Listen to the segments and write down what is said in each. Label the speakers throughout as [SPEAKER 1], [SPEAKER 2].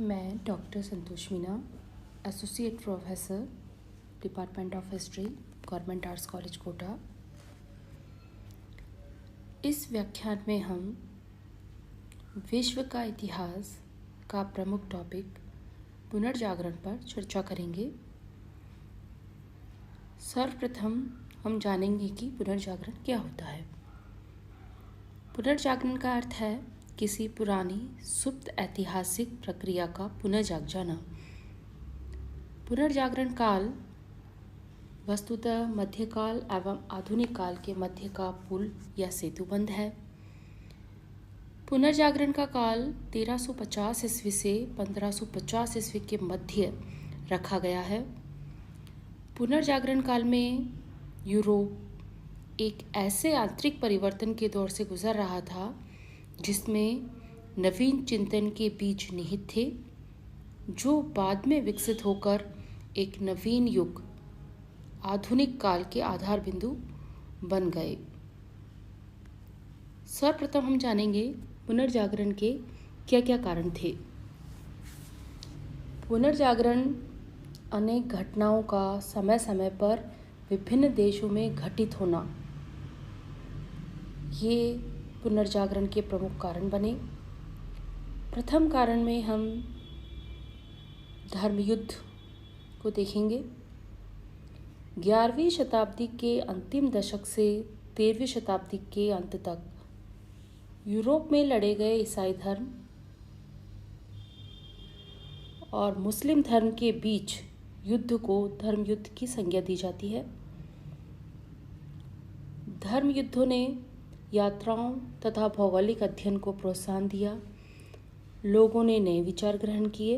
[SPEAKER 1] मैं doctor Santosh Meena, associate professor, department of history, government arts college Kota. इस व्याख्यान में हम विश्व का इतिहास का प्रमुख टॉपिक पुनर्जागरण पर चर्चा करेंगे। सर्वप्रथम हम जानेंगे कि पुनर्जागरण क्या होता है। पुनर्जागरण का अर्थ है किसी पुरानी सुप्त ऐतिहासिक प्रक्रिया का पुनः जाग जाना। पुनर्जागरण काल वस्तुतः मध्यकाल एवं आधुनिक काल के मध्य का पुल या सेतुबंध है। पुनर्जागरण का काल 1350 ईस्वी से 1550 ईस्वी के मध्य रखा गया है। पुनर्जागरण काल में यूरोप एक ऐसे आंतरिक परिवर्तन के दौर से गुजर रहा था जिसमें नवीन चिंतन के बीज निहित थे, जो बाद में विकसित होकर एक नवीन युग आधुनिक काल के आधार बिंदु बन गए। सर्वप्रथम हम जानेंगे पुनर्जागरण के क्या क्या कारण थे। पुनर्जागरण अनेक घटनाओं का समय समय पर विभिन्न देशों में घटित होना, ये पुनर्जागरण के प्रमुख कारण बने। प्रथम कारण में हम धर्मयुद्ध को देखेंगे। 11वीं शताब्दी के अंतिम दशक से 13वीं शताब्दी के अंत तक यूरोप में लड़े गए ईसाई धर्म और मुस्लिम धर्म के बीच युद्ध को धर्म युद्ध की संज्ञा दी जाती है। धर्म युद्धों ने यात्राओं तथा भौगोलिक अध्ययन को प्रोत्साहन दिया। लोगों ने नए विचार ग्रहण किए।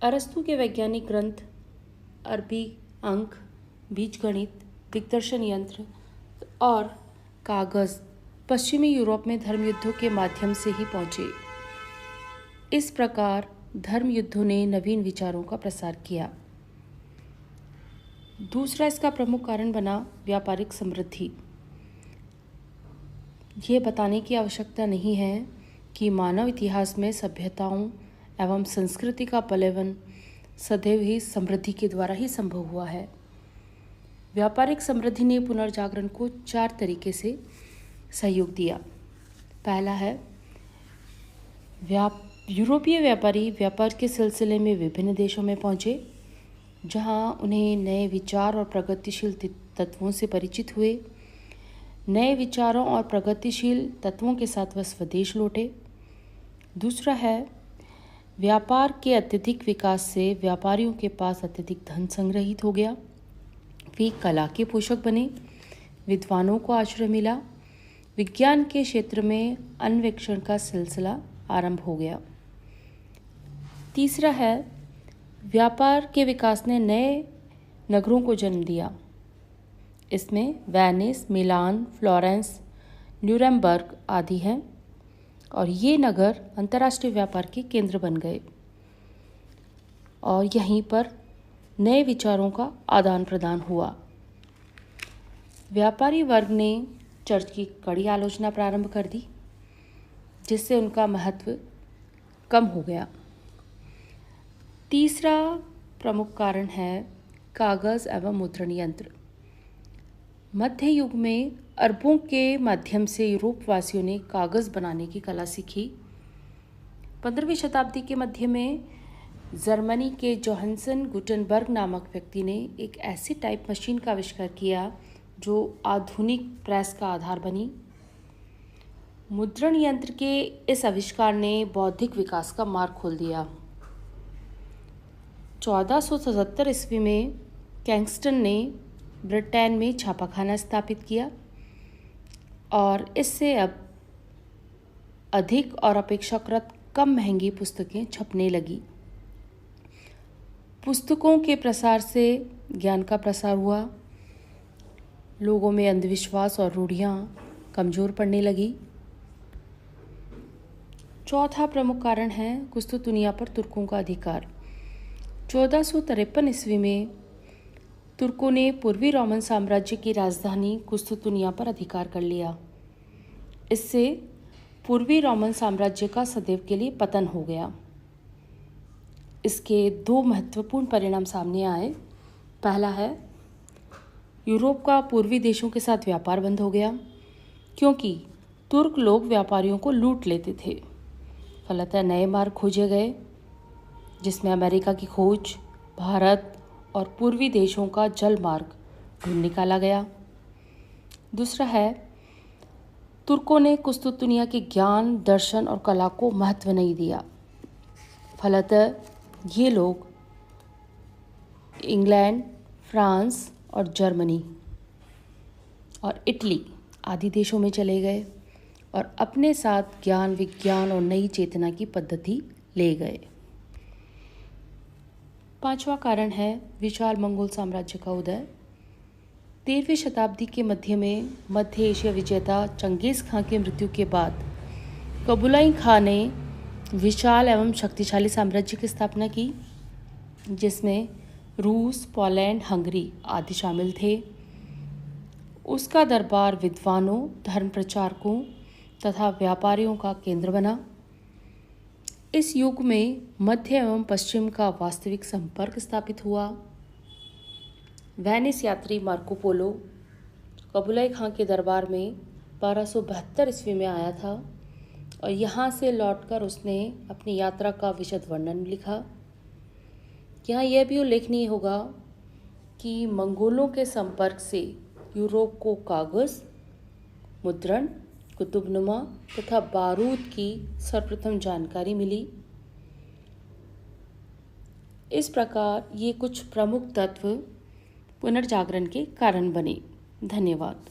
[SPEAKER 1] अरस्तु के वैज्ञानिक ग्रंथ, अरबी अंक, बीजगणित, दिग्दर्शन यंत्र और कागज पश्चिमी यूरोप में धर्म युद्धों के माध्यम से ही पहुंचे। इस प्रकार धर्म युद्धों ने नवीन विचारों का प्रसार किया। दूसरा इसका प्रमुख कारण बना व्यापारिक समृद्धि। ये बताने की आवश्यकता नहीं है कि मानव इतिहास में सभ्यताओं एवं संस्कृति का पलायन सदैव ही समृद्धि के द्वारा ही संभव हुआ है। व्यापारिक समृद्धि ने पुनर्जागरण को 4 तरीके से सहयोग दिया। पहला है यूरोपीय व्यापारी व्यापार के सिलसिले में विभिन्न देशों में पहुंचे, जहां उन्हें नए विचार और प्रगतिशील तत्वों से परिचित हुए। नए विचारों और प्रगतिशील तत्वों के साथ वह स्वदेश लौटे। दूसरा है व्यापार के अत्यधिक विकास से व्यापारियों के पास अत्यधिक धन संग्रहित हो गया। वे कला के पोषक बने, विद्वानों को आश्रय मिला, विज्ञान के क्षेत्र में अन्वेषण का सिलसिला आरंभ हो गया। तीसरा है व्यापार के विकास ने नए नगरों को जन्म दिया। इसमें वेनिस, मिलान, फ्लोरेंस, न्यूरेमबर्ग आदि हैं और ये नगर अंतर्राष्ट्रीय व्यापार के केंद्र बन गए और यहीं पर नए विचारों का आदान प्रदान हुआ। व्यापारी वर्ग ने चर्च की कड़ी आलोचना प्रारंभ कर दी, जिससे उनका महत्व कम हो गया। तीसरा प्रमुख कारण है कागज एवं मुद्रण यंत्र। मध्य युग में अरबों के माध्यम से यूरोपवासियों ने कागज बनाने की कला सीखी। 15वीं शताब्दी के मध्य में जर्मनी के जोहान्सन गुटेनबर्ग नामक व्यक्ति ने एक ऐसी टाइप मशीन का आविष्कार किया जो आधुनिक प्रेस का आधार बनी। मुद्रण यंत्र के इस आविष्कार ने बौद्धिक विकास का मार्ग खोल दिया। 1477 ईस्वी में किंगस्टन ने ब्रिटेन में छापाखाना स्थापित किया और इससे अब अधिक और अपेक्षाकृत कम महंगी पुस्तकें छपने लगी। पुस्तकों के प्रसार से ज्ञान का प्रसार हुआ। लोगों में अंधविश्वास और रूढ़ियाँ कमज़ोर पड़ने लगी। चौथा प्रमुख कारण है कुस्तुतुनिया पर तुर्कों का अधिकार। 1453 ईस्वी में तुर्कों ने पूर्वी रोमन साम्राज्य की राजधानी कुस्तुतुनिया पर अधिकार कर लिया। इससे पूर्वी रोमन साम्राज्य का सदैव के लिए पतन हो गया। इसके दो महत्वपूर्ण परिणाम सामने आए। पहला है, यूरोप का पूर्वी देशों के साथ व्यापार बंद हो गया क्योंकि तुर्क लोग व्यापारियों को लूट लेते थे। फलतः नए मार्ग खोजे गए, जिसमें अमेरिका की खोज, भारत और पूर्वी देशों का जल मार्ग ढूंढ निकाला गया। दूसरा है, तुर्कों ने कुस्तुतुनिया के ज्ञान, दर्शन और कला को महत्व नहीं दिया। फलतः ये लोग इंग्लैंड, फ्रांस और जर्मनी और इटली आदि देशों में चले गए और अपने साथ ज्ञान, विज्ञान और नई चेतना की पद्धति ले गए। पांचवा कारण है विशाल मंगोल साम्राज्य का उदय। 13वीं शताब्दी के मध्य में मध्य एशिया विजेता चंगेज़ खां की मृत्यु के बाद कुबलाई खां ने विशाल एवं शक्तिशाली साम्राज्य की स्थापना की, जिसमें रूस, पोलैंड, हंगरी आदि शामिल थे। उसका दरबार विद्वानों, धर्म प्रचारकों तथा व्यापारियों का केंद्र बना। इस युग में मध्य एवं पश्चिम का वास्तविक संपर्क स्थापित हुआ। वेनिस यात्री मार्को पोलो कुबलाई खां के दरबार में 1272 ईस्वी में आया था और यहाँ से लौटकर उसने अपनी यात्रा का विशद वर्णन लिखा। यहाँ यह भी उल्लेखनीय होगा कि मंगोलों के संपर्क से यूरोप को कागज़, मुद्रण, कुतुबनुमा तथा बारूद की सर्वप्रथम जानकारी मिली। इस प्रकार ये कुछ प्रमुख तत्व पुनर्जागरण के कारण बने। धन्यवाद।